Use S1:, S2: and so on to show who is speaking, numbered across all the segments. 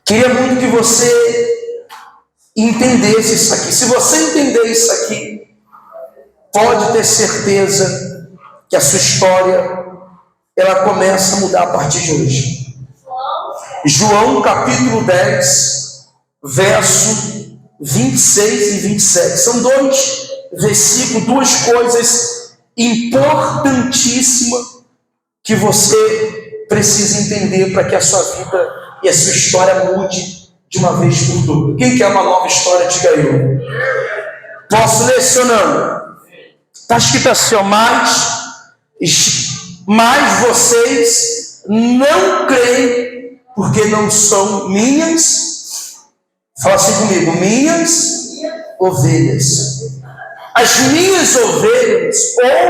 S1: Queria muito que você entendesse isso aqui. Se você entender isso aqui, pode ter certeza que a sua história ela começa a mudar a partir de hoje. João capítulo 10, verso 26 e 27. São dois versículos, duas coisas importantíssimas que você precisa entender para que a sua vida e a sua história mude de uma vez por todas. Quem quer uma nova história, diga eu. Posso ler esse ou não? Está escrito assim, ó, mas vocês não creem porque não são minhas, fala assim comigo, minhas ovelhas. As minhas ovelhas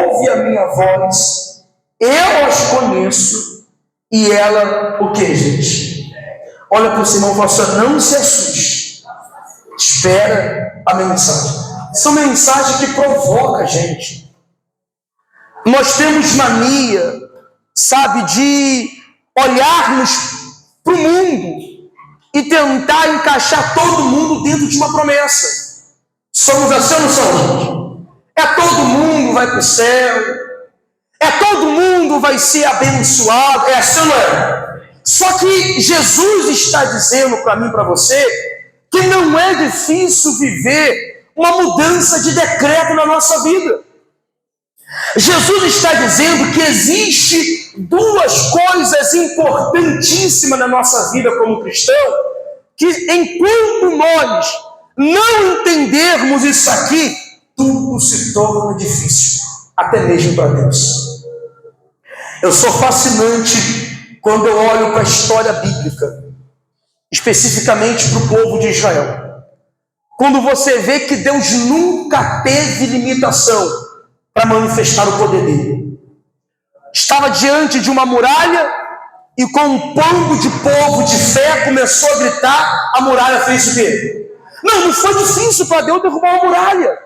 S1: ouvem a minha voz, eu as conheço, e ela, o que, gente? Olha para o seu irmão e fala assim, não se assuste, espera a mensagem. Essa mensagem que provoca a gente. Nós temos mania, sabe, de olharmos para o mundo e tentar encaixar todo mundo dentro de uma promessa. Somos assim ou não somos? É todo mundo vai para o céu, é todo mundo vai ser abençoado, é assim ou não é? Só que Jesus está dizendo para mim e para você que não é difícil viver uma mudança de decreto na nossa vida. Jesus está dizendo que existe duas coisas importantíssimas na nossa vida como cristão, que enquanto nós não entendermos isso aqui, tudo se torna difícil, até mesmo para Deus. Eu sou fascinante quando eu olho para a história bíblica, especificamente para o povo de Israel. Quando você vê que Deus nunca teve limitação para manifestar o poder dele. Estava diante de uma muralha e com um bando de povo de fé começou a gritar, a muralha fez o quê? Não foi difícil para Deus derrubar a muralha.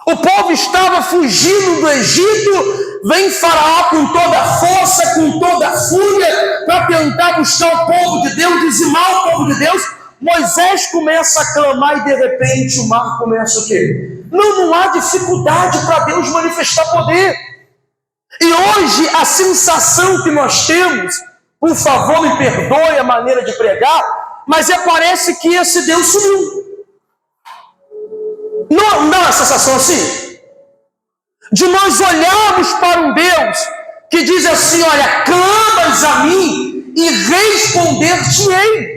S1: O povo estava fugindo do Egito, vem Faraó com toda a força, com toda a fúria, para tentar buscar o povo de Deus, dizimar o povo de Deus. Moisés começa a clamar e de repente o mar começa o quê? Não há dificuldade para Deus manifestar poder. E hoje a sensação que nós temos, por favor me perdoe a maneira de pregar, mas parece que esse Deus sumiu. Não dá uma sensação assim? De nós olharmos para um Deus que diz assim, olha, clamas a mim e responder-te-ei.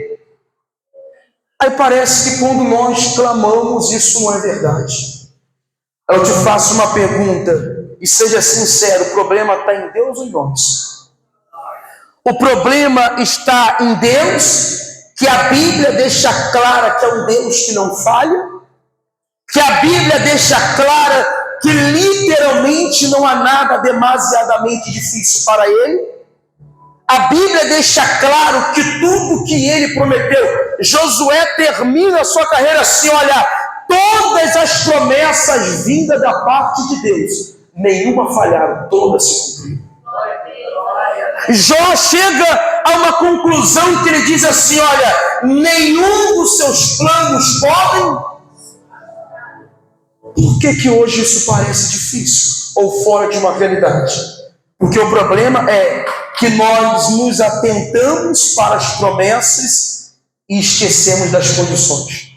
S1: Aí parece que quando nós clamamos, isso não é verdade. Eu te faço uma pergunta, e seja sincero, o problema está em Deus ou em nós? O problema está em Deus, que a Bíblia deixa clara que é um Deus que não falha, que a Bíblia deixa clara que literalmente não há nada demasiadamente difícil para Ele. A Bíblia deixa claro que tudo que Ele prometeu, Josué termina a sua carreira assim, olha, todas as promessas vindas da parte de Deus, nenhuma falharam, todas se cumpriram. Jó chega a uma conclusão que ele diz assim, olha, nenhum dos seus planos podem. Por que hoje isso parece difícil ou fora de uma realidade? Porque o problema é que nós nos atentamos para as promessas e esquecemos das condições.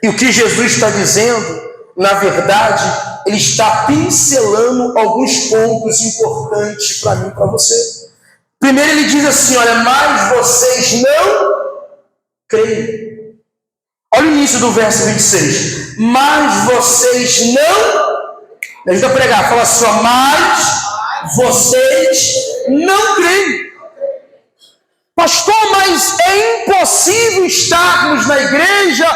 S1: E o que Jesus está dizendo, na verdade, ele está pincelando alguns pontos importantes para mim e para você. Primeiro ele diz assim, olha, mas vocês não creem. Olha o início do verso 26. Mas vocês não... Me ajuda a pregar, fala assim, ó, mas vocês não creem. Pastor, mas é impossível estarmos na igreja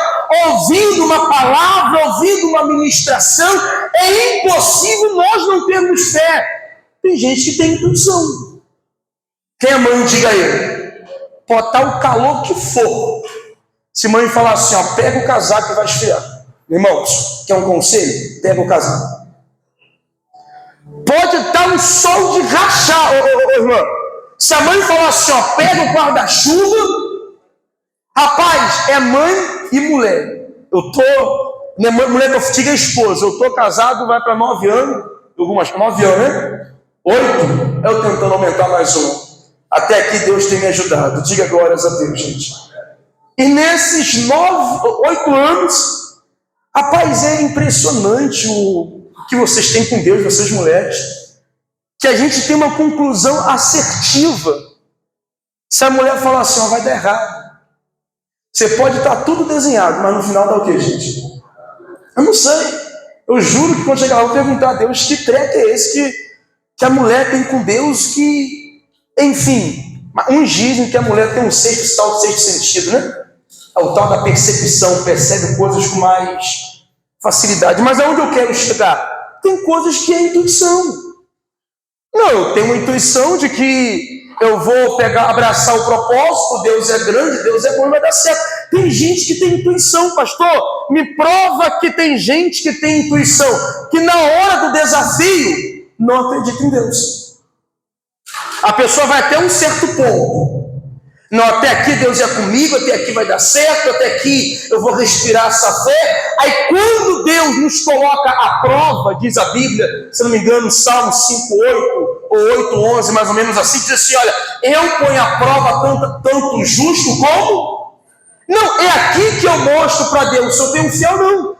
S1: ouvindo uma palavra, ouvindo uma ministração, é impossível nós não termos fé. Tem gente que tem intuição. Quem é mãe, diga aí. Pode estar o calor que for. Se mãe falar assim, ó, pega o casaco e vai esfriar. Irmãos, quer um conselho? Pega o casaco. Pode estar um sol de rachar, irmão. Se a mãe falar assim, ó, pega o guarda-chuva, Rapaz, é mãe e mulher. Minha mulher que eu digo é esposa. Eu tô casado, vai para 9 anos. Algumas 9 anos, né? 8. Eu tentando aumentar mais um. Até aqui Deus tem me ajudado. Diga glórias a Deus, gente. E nesses 8 anos, rapaz, é impressionante o que vocês têm com Deus, vocês mulheres. Que a gente tem uma conclusão assertiva. Se a mulher falar assim, ó, vai dar errado. Você pode estar tudo desenhado, mas no final dá o quê, gente? Eu não sei. Eu juro que quando chegar lá, eu vou perguntar a Deus que treco é esse que a mulher tem com Deus que, enfim, uns dizem que a mulher tem um sexto sentido, né? É o tal da percepção, percebe coisas com mais facilidade. Mas aonde eu quero chegar? Tem coisas que é intuição. Não, eu tenho uma intuição de que eu vou abraçar o propósito, Deus é grande, Deus é bom e vai dar certo. Tem gente que tem intuição, pastor, me prova que tem gente que tem intuição, que na hora do desafio, não acredita em Deus. A pessoa vai até um certo ponto. Não, até aqui Deus é comigo, até aqui vai dar certo, até aqui eu vou respirar essa fé. Aí quando Deus nos coloca à prova, diz a Bíblia, se não me engano, Salmo 5:8 ou 8:11, mais ou menos assim, diz assim, olha, eu ponho à prova tanto o justo como... Não, é aqui que eu mostro para Deus se eu tenho fiel ou não.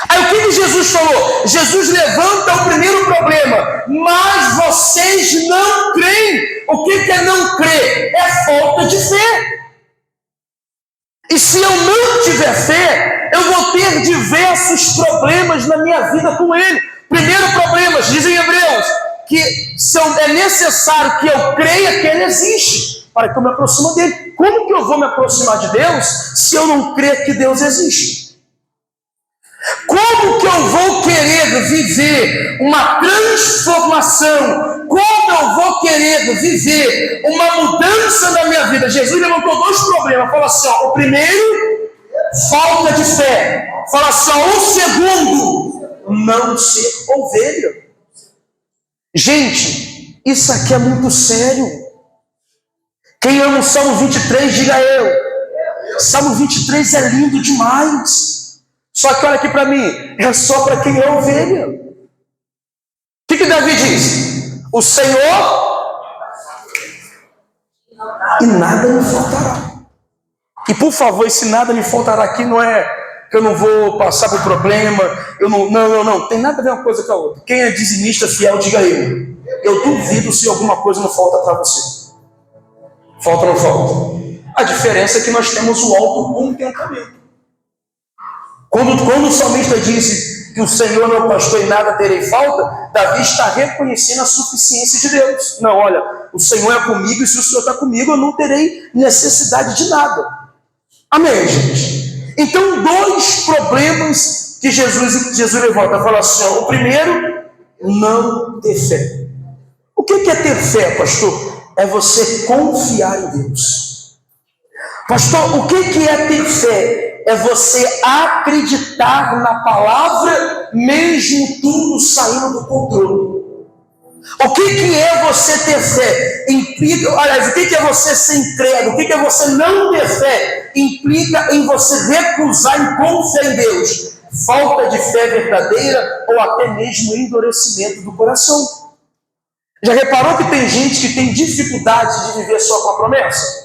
S1: Aí o que Jesus falou? Jesus levanta o primeiro problema, mas vocês não creem. O que é não crer? É falta de fé. E se eu não tiver fé, eu vou ter diversos problemas na minha vida com Ele. Primeiro problema, dizem Hebreus, que é necessário que eu creia que Ele existe, para que eu me aproxime dEle. Como que eu vou me aproximar de Deus se eu não crer que Deus existe? Como que eu vou querer viver uma transformação? Como eu vou querer viver uma mudança na minha vida? Jesus levantou 2 problemas. Fala assim, ó, o primeiro, falta de fé. Fala assim, ó, o segundo, não ser ovelha. Gente, isso aqui é muito sério. Quem ama o Salmo 23, diga eu. Salmo 23 é lindo demais. Só que olha aqui para mim, é só para quem é ovelha. O que Davi diz? O Senhor e nada me faltará. E por favor, esse nada me faltará aqui não é que eu não vou passar por problema, não, tem nada a ver uma coisa com a outra. Quem é dizimista fiel, diga eu. Eu duvido se alguma coisa não falta para você. Falta ou não falta? A diferença é que nós temos o autocontentamento. Quando o salmista disse que o Senhor é o pastor e nada terei falta, Davi está reconhecendo a suficiência de Deus. Não, olha, o Senhor é comigo e se o Senhor está comigo, eu não terei necessidade de nada. Amém, gente? Então, 2 problemas que Jesus levanta. Fala assim, ó, o primeiro, não ter fé. O que é ter fé, pastor? É você confiar em Deus. Pastor, o que é ter fé? É você acreditar na palavra, mesmo tudo saindo do controle. O que é você ter fé? Aliás, o que é você ser incrédulo? O que é você não ter fé? Implica em você recusar em confiar em Deus. Falta de fé verdadeira ou até mesmo endurecimento do coração. Já reparou que tem gente que tem dificuldade de viver só com a promessa?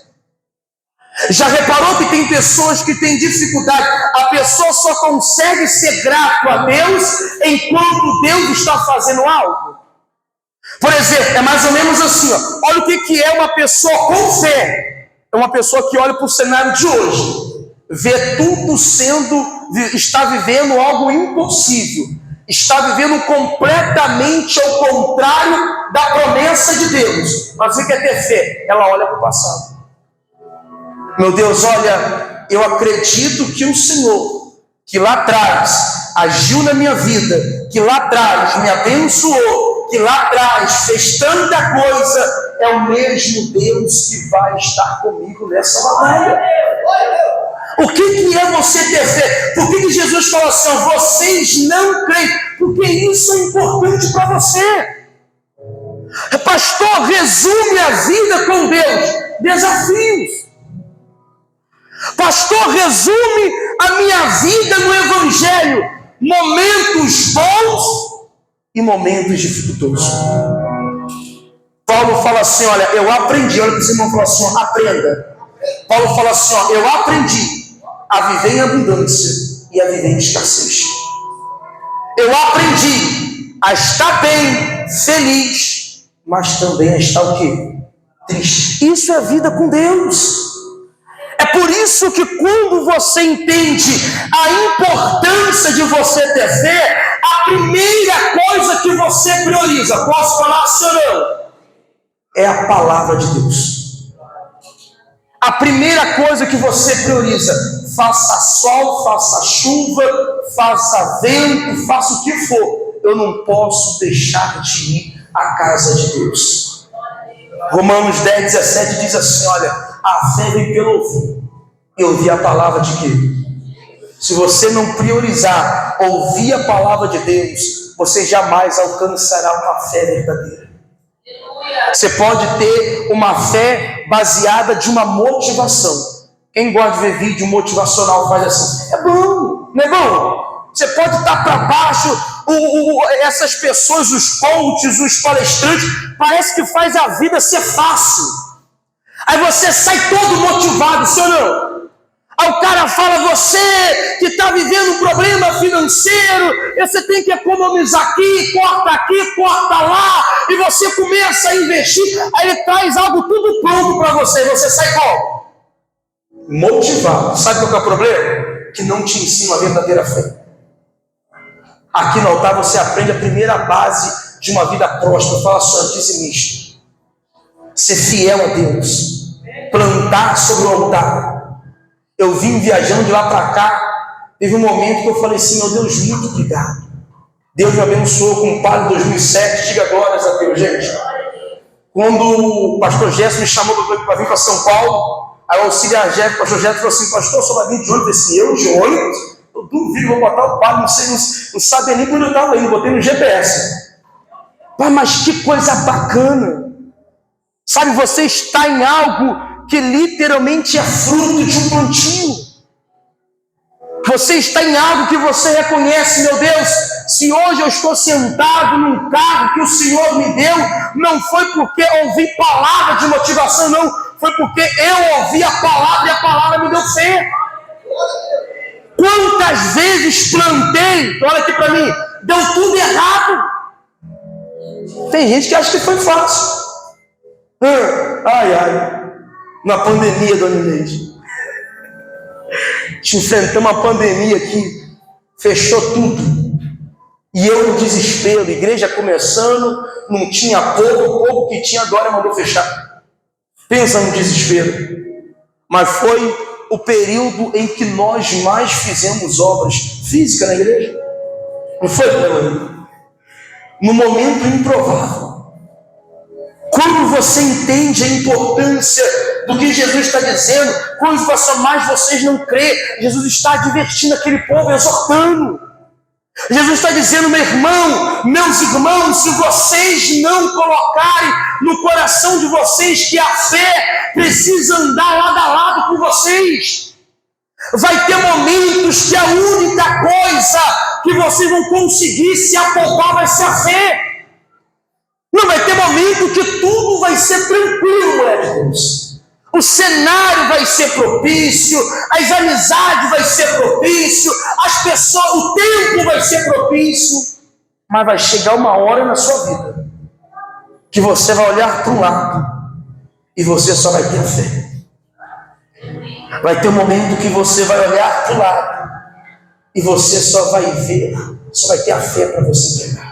S1: Já reparou que tem pessoas que têm dificuldade? A pessoa só consegue ser grato a Deus enquanto Deus está fazendo algo. Por exemplo, é mais ou menos assim, ó. Olha o que é uma pessoa com fé. É uma pessoa que olha para o cenário de hoje, vê tudo está vivendo algo impossível, está vivendo completamente ao contrário da promessa de Deus. Mas o que é ter fé? Ela olha para o passado. Meu Deus, olha, eu acredito que o Senhor, que lá atrás agiu na minha vida, que lá atrás me abençoou, que lá atrás fez tanta coisa, é o mesmo Deus que vai estar comigo nessa batalha. O que é você ter fé? Por que Jesus falou assim, vocês não creem? Porque isso é importante para você. Pastor, resume a vida com Deus. Desafios. Senhor resume a minha vida no Evangelho: momentos bons e momentos dificultosos. Paulo fala assim, olha, eu aprendi, olha para o seu irmão e fala assim, ó, aprenda. Paulo fala assim, ó, eu aprendi a viver em abundância e a viver em escassez. Eu aprendi a estar bem, feliz, mas também a estar o quê? Triste. Isso é vida com Deus. É por isso que quando você entende a importância de você ter fé, a primeira coisa que você prioriza, posso falar, senhor? É a palavra de Deus. A primeira coisa que você prioriza, faça sol, faça chuva, faça vento, faça o que for, eu não posso deixar de ir à casa de Deus. Romanos 10, 17 diz assim, olha, a fé vem pelo ouvir, e ouvir a palavra de quê? Se você não priorizar ouvir a palavra de Deus, você jamais alcançará uma fé verdadeira. Você pode ter uma fé baseada de uma motivação. Quem gosta de ver vídeo motivacional faz assim, é bom, não é bom? Você pode estar para baixo, essas pessoas, os coaches, os palestrantes, parece que faz a vida ser fácil. Aí você sai todo motivado, senhor não? Aí o cara fala, você que está vivendo um problema financeiro, você tem que economizar aqui, corta lá, e você começa a investir, aí ele traz algo tudo pronto para você, e você sai como? Motivado. Sabe qual é o problema? Que não te ensina a verdadeira fé. Aqui no altar você aprende a primeira base de uma vida próspera. Fala só, dizimista. Ser fiel a Deus. Plantar sobre o altar. Eu vim viajando de lá para cá, teve um momento que eu falei assim, meu Deus, muito obrigado. Deus me abençoou com o Padre 2007, diga glórias a Deus, gente. Quando o pastor Gerson me chamou para vir para São Paulo, aí o auxiliar Gerson, o pastor Gerson falou assim, pastor, só vai vir de ônibus? Assim, eu de ônibus? Eu duvido, vou botar o Padre, não sabe nem quando eu estava indo, botei no GPS. Mas que coisa bacana. Sabe, você está em algo que literalmente é fruto de um plantio. Você está em algo que você reconhece, meu Deus, se hoje eu estou sentado num carro que o Senhor me deu, não foi porque ouvi palavra de motivação, não, foi porque eu ouvi a palavra e a palavra me deu fé. Quantas vezes plantei, olha aqui para mim, deu tudo errado. Tem gente que acha que foi fácil. Na pandemia, dona Inês, enfrentamos uma pandemia aqui, fechou tudo, e eu no desespero, igreja começando, não tinha o pouco que tinha, agora mandou fechar. Pensa no desespero. Mas foi o período em que nós mais fizemos obras físicas na igreja. Não foi, meu? No momento improvável. Quando você entende a importância do que Jesus está dizendo, quando mais vocês não crêem, Jesus está advertindo aquele povo, exortando. Jesus está dizendo, meu irmão, meus irmãos, se vocês não colocarem no coração de vocês que a fé precisa andar lado a lado com vocês, vai ter momentos que a única coisa que vocês vão conseguir se apoiar vai ser a fé. Não, vai ter momento que tudo vai ser tranquilo, mulher de Deus. O cenário vai ser propício, as amizades vai ser propício, as pessoas, o tempo vai ser propício. Mas vai chegar uma hora na sua vida que você vai olhar para um lado e você só vai ter a fé. Vai ter um momento que você vai olhar para o lado e você só vai ver, só vai ter a fé para você pegar.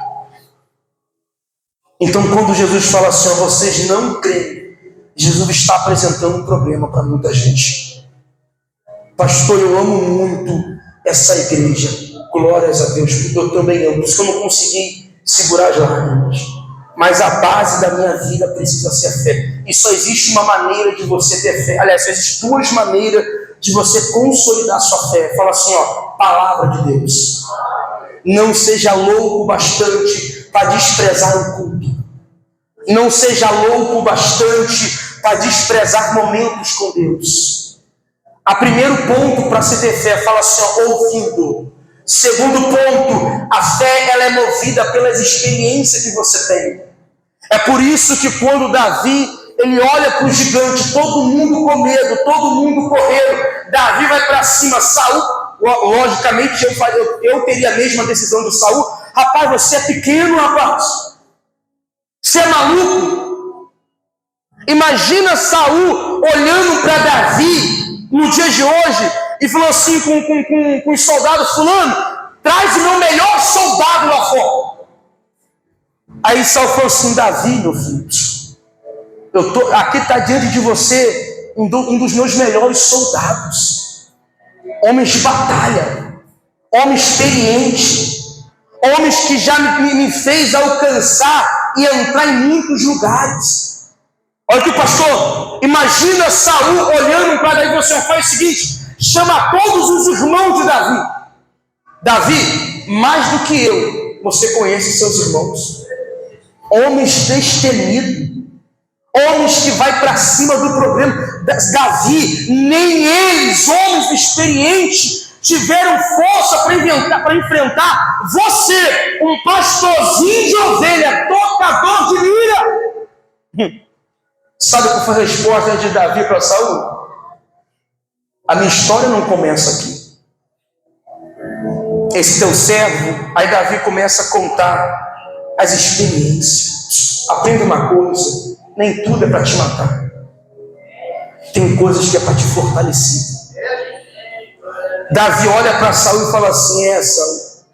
S1: Então, quando Jesus fala assim, vocês não creem, Jesus está apresentando um problema para muita gente. Pastor, eu amo muito essa igreja, glórias a Deus, porque eu também amo, por isso que eu não consegui segurar as lágrimas. Mas a base da minha vida precisa ser a fé. E só existe uma maneira de você ter fé. Aliás, só existem duas maneiras de você consolidar sua fé. Fala assim, palavra de Deus. Não seja louco bastante para desprezar o culto. Não seja louco bastante para desprezar momentos com Deus. A primeiro ponto para se ter fé, fala assim, ó, ouvindo. Segundo ponto, a fé ela é movida pelas experiências que você tem. É por isso que quando Davi ele olha para o gigante, todo mundo com medo, todo mundo correndo, Davi vai para cima, Saul, logicamente eu teria a mesma decisão do Saul. Rapaz, você é pequeno, rapaz. Você é maluco? Imagina Saul olhando para Davi no dia de hoje e falou assim com os soldados, fulano, traz o meu melhor soldado lá fora. Aí Saul falou assim, Davi, meu filho, aqui está diante de você um dos meus melhores soldados, homens de batalha, homens experientes, homens que já me fez alcançar e entrar em muitos lugares. Olha aqui, pastor, imagina Saul olhando para Davi e você faz o seguinte, chama todos os irmãos de Davi. Davi, mais do que eu, você conhece seus irmãos, homens destemidos, homens que vai para cima do problema. Davi, nem eles, homens experientes, tiveram força para enfrentar você, um pastorzinho de ovelha, tocador de lira. Sabe qual foi a resposta de Davi para Saul? A minha história não começa aqui. Esse teu servo, aí Davi começa a contar as experiências. Aprenda uma coisa, nem tudo é para te matar. Tem coisas que é para te fortalecer. Davi olha para Saul e fala assim, Saul,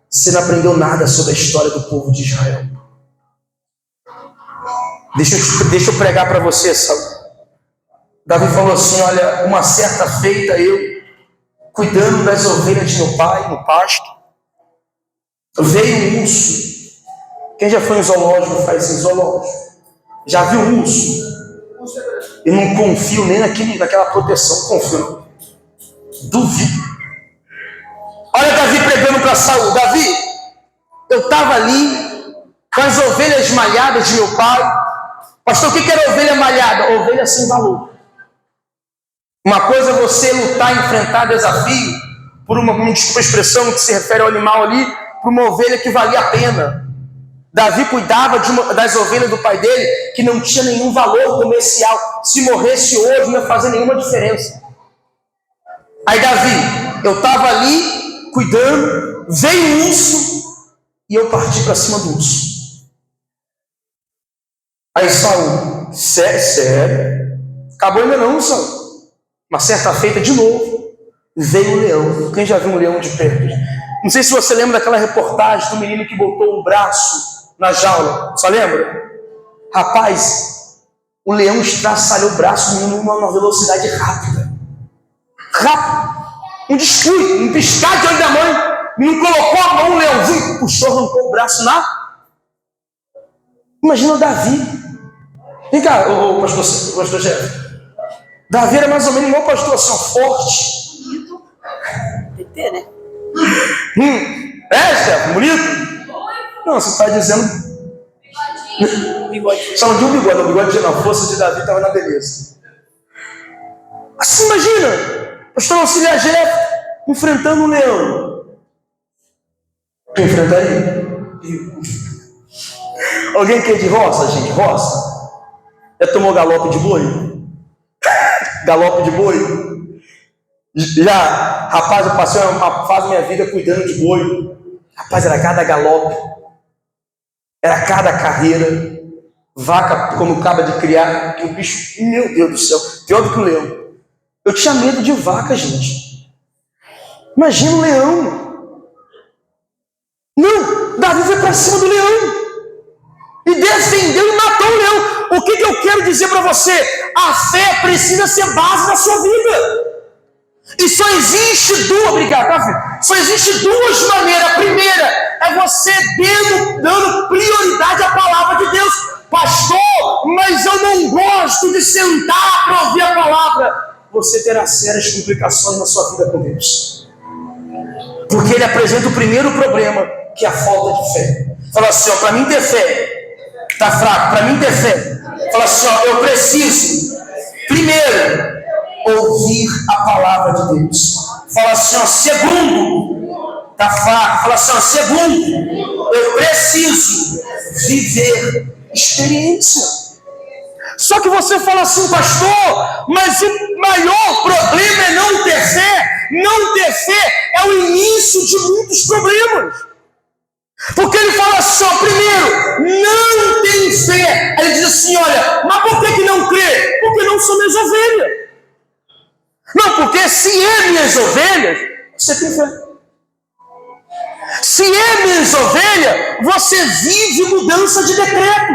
S1: você não aprendeu nada sobre a história do povo de Israel. Deixa eu pregar para você, Saul. Davi falou assim, olha, uma certa feita eu, cuidando das ovelhas de meu pai no pasto, veio um urso. Quem já foi em zoológico faz assim, zoológico. Já viu um urso? Eu não confio nem naquela proteção, confio não. Duvido. Olha Davi pregando para Saul, Davi, eu estava ali com as ovelhas malhadas de meu pai. Pastor, o que era ovelha malhada? Ovelha sem valor. Uma coisa é você lutar e enfrentar desafio por desculpa a expressão que se refere ao animal ali, por uma ovelha que valia a pena. Davi cuidava das ovelhas do pai dele, que não tinha nenhum valor comercial. Se morresse hoje, não ia fazer nenhuma diferença. Aí Davi, eu estava ali cuidando, veio um urso e eu parti para cima do urso. Aí Saul, sério? Acabou ainda não, Saul. Uma certa feita de novo, veio um leão. Quem já viu um leão de perto? Não sei se você lembra daquela reportagem do menino que botou o braço na jaula. Só lembra? Rapaz, o leão estraçalhou o braço do menino numa velocidade rápida. Um descuido, um piscar de olho da mãe. O menino colocou a mão, o leãozinho puxou, arrancou o braço na... Imagina o Davi. Vem cá, pastor Jeff. Davi era mais ou menos igual pastor, assim, forte.
S2: PT, né?
S1: Stefano, bonito? Não, você está dizendo...
S2: Bigodinho.
S1: Só não de um bigode, o bigode não. A força de Davi estava na beleza. Assim, imagina, pastor auxiliar Jeff enfrentando um leão. Tu enfrentaria? Alguém que é de roça, gente? Roça? Já tomou galope de boi? Galope de boi? Já, rapaz, eu passei uma fase da minha vida cuidando de boi. Rapaz, era cada galope, era cada carreira. Vaca, quando acaba de criar, o bicho, meu Deus do céu, pior do que o leão. Eu tinha medo de vaca, gente. Imagina o leão. Não, Davi foi para cima do leão e defendeu e matou o leão. O que eu quero dizer para você? A fé precisa ser base da sua vida. E só existe duas, obrigado, tá, filho? Só existe duas maneiras. A primeira é você dando prioridade à palavra de Deus. Pastor, mas eu não gosto de sentar para ouvir a palavra. Você terá sérias complicações na sua vida com Deus. Porque ele apresenta o primeiro problema, que é a falta de fé. Fala assim, para mim ter fé, tá fraco, para mim ter fé. Fala assim, eu preciso, primeiro, ouvir a palavra de Deus. Fala assim, ó, segundo, tá fraco, fala assim, ó, segundo, eu preciso viver experiência. Só que você fala assim, pastor, mas o maior problema é não ter fé. Não ter fé é o início de muitos problemas. Porque ele fala assim, ó, primeiro, não tem fé. Aí ele diz assim, olha, mas por que não crê? Porque não são minhas ovelhas. Não, porque se é minhas ovelhas, você tem fé. Se é minhas ovelhas, você vive mudança de decreto.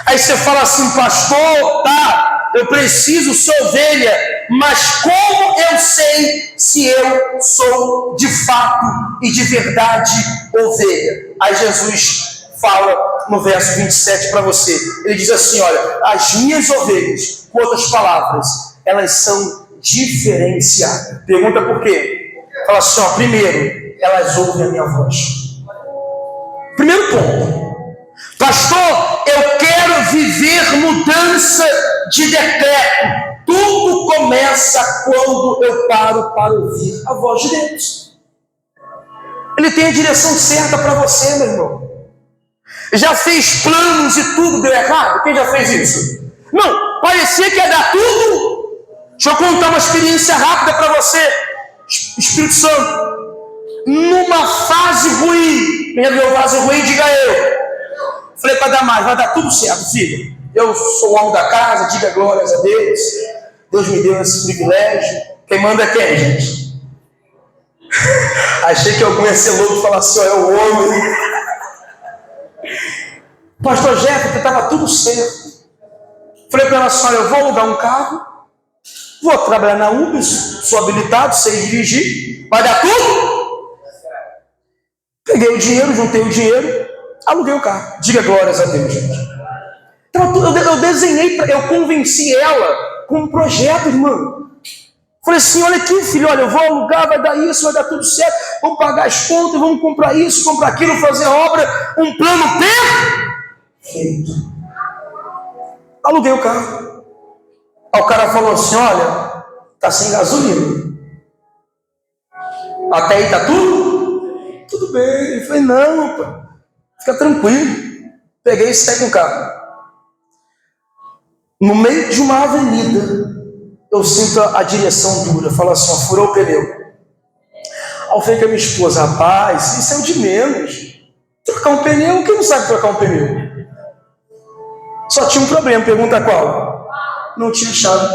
S1: Aí você fala assim, pastor, tá, eu preciso ser ovelha, mas como eu sei se eu sou de fato e de verdade ovelha? Aí Jesus fala no verso 27 para você, ele diz assim, olha, as minhas ovelhas, com outras palavras, elas são diferenciadas. Pergunta por quê? Fala assim, ó, primeiro, elas ouvem a minha voz. Primeiro ponto. Pastor, eu quero viver mudança de decreto. Tudo começa quando eu paro para ouvir a voz de Deus. Ele tem a direção certa para você, meu irmão. Já fez planos e tudo deu errado? Quem já fez isso? Não, parecia que ia dar tudo. Deixa eu contar uma experiência rápida para você. Espírito Santo, numa fase ruim, quem já viu fase ruim, diga eu. Falei para Damares, vai dar tudo certo, filho. Eu sou o homem da casa, diga glórias a Deus. Deus me deu esse privilégio. Quem manda é quem, gente? Achei que algum ia ser louco e falar assim, ó, é o homem. Pastor Jefferson, estava tudo certo. Falei para ela assim, olha, eu vou alugar um carro, vou trabalhar na Uber, sou habilitado, sei dirigir, vai dar tudo? Peguei o dinheiro, juntei o dinheiro, aluguei o carro. Diga glórias a Deus, gente. Então, eu desenhei, eu convenci ela com um projeto, irmão. Falei assim, olha aqui, filho, olha, eu vou alugar, vai dar isso, vai dar tudo certo, vamos pagar as contas, vamos comprar isso, comprar aquilo, fazer obra, um plano perfeito. Aluguei o carro. Aí o cara falou assim, olha, tá sem gasolina. Até aí tá tudo? Tudo bem. Eu falei, não, pai. Fica tranquilo. Peguei e saí com o carro. No meio de uma avenida, eu sinto a direção dura. Fala assim, ó, furou o pneu. Aí eu falei com a minha esposa, rapaz, isso é o de menos. Trocar um pneu, quem não sabe trocar um pneu? Só tinha um problema, pergunta qual? Não tinha chave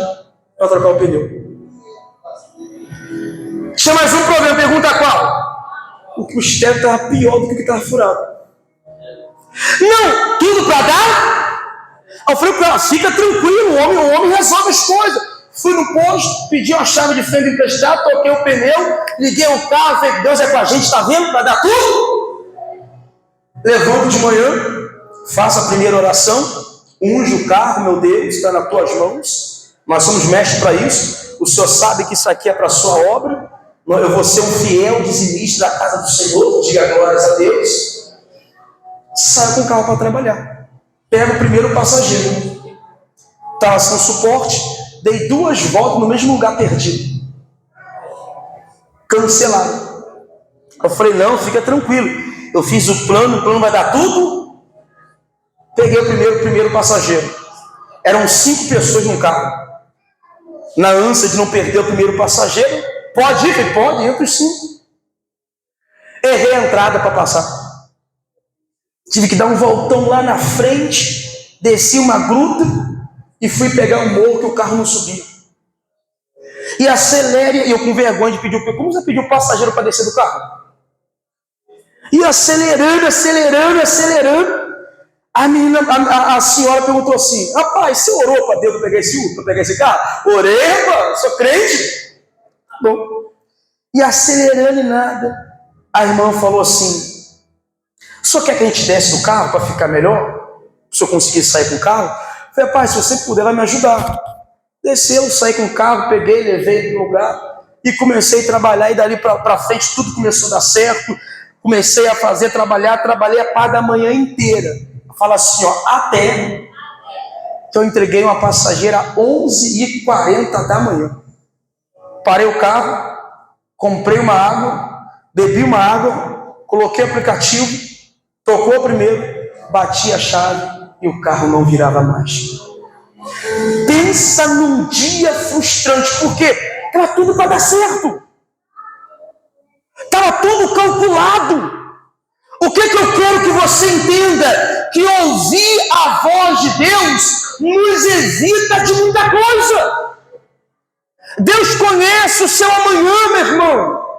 S1: para trocar o pneu. Tinha mais um problema, pergunta qual? O costelo estava pior do que o que estava furado. Não, tudo para dar? Eu falei para ela, fica tranquilo, o homem resolve as coisas. Fui no posto, pedi uma chave de fenda emprestada, toquei o pneu, liguei o carro, falei, Deus é com a gente, está vendo? Vai dar tudo? Levanto de manhã, faço a primeira oração, unge o carro, meu Deus, está nas tuas mãos. Nós somos mestres para isso. O Senhor sabe que isso aqui é para a sua obra. Eu vou ser um fiel dizimista da casa do Senhor, diga glórias a Deus. Saio com o carro para trabalhar. Pego o primeiro passageiro. Estava sem suporte, dei 2 voltas no mesmo lugar perdido. Cancelado. Eu falei, não, fica tranquilo. Eu fiz o plano vai dar tudo. Peguei o primeiro passageiro. Eram 5 pessoas no carro. Na ânsia de não perder o primeiro passageiro, pode ir? Falei, pode, entra os 5. Errei a entrada para passar. Tive que dar um voltão lá na frente, desci uma gruta e fui pegar um morro que o carro não subia. E acelere, e eu com vergonha de pedir como você pediu o passageiro para descer do carro? E acelerando. A senhora perguntou assim, rapaz, você orou para Deus para pegar esse carro? Orei, rapaz, sou crente. Bom, e acelerando e nada, a irmã falou assim, o senhor quer que a gente desce do carro para ficar melhor? O senhor conseguir sair com o carro? Eu falei, pai, se você puder, vai me ajudar. Desceu, saí com o carro, peguei, levei no lugar e comecei a trabalhar, e dali para frente tudo começou a dar certo. Comecei a trabalhei a parte da manhã inteira. Fala assim, ó, até que eu entreguei uma passageira às 11h40 da manhã. Parei o carro, comprei uma água, bebi uma água, coloquei o aplicativo, tocou primeiro, bati a chave e o carro não virava mais. Pensa num dia frustrante, porque estava tudo para dar certo, estava tudo calculado. O que eu quero que você entenda? Que ouvir a voz de Deus nos evita de muita coisa. Deus conhece o seu amanhã, meu irmão.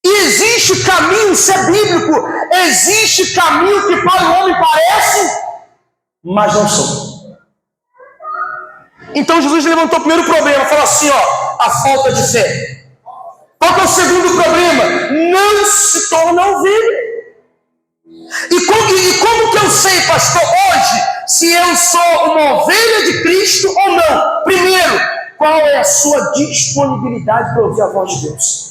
S1: E existe caminho, isso é bíblico, existe caminho que para o homem parece, mas não são. Então Jesus levantou o primeiro problema, falou assim, a falta de fé. Qual que é o segundo problema? Não se torna ovelha. E como que eu sei, pastor, hoje, se eu sou uma ovelha de Cristo ou não? Primeiro, qual é a sua disponibilidade para ouvir a voz de Deus?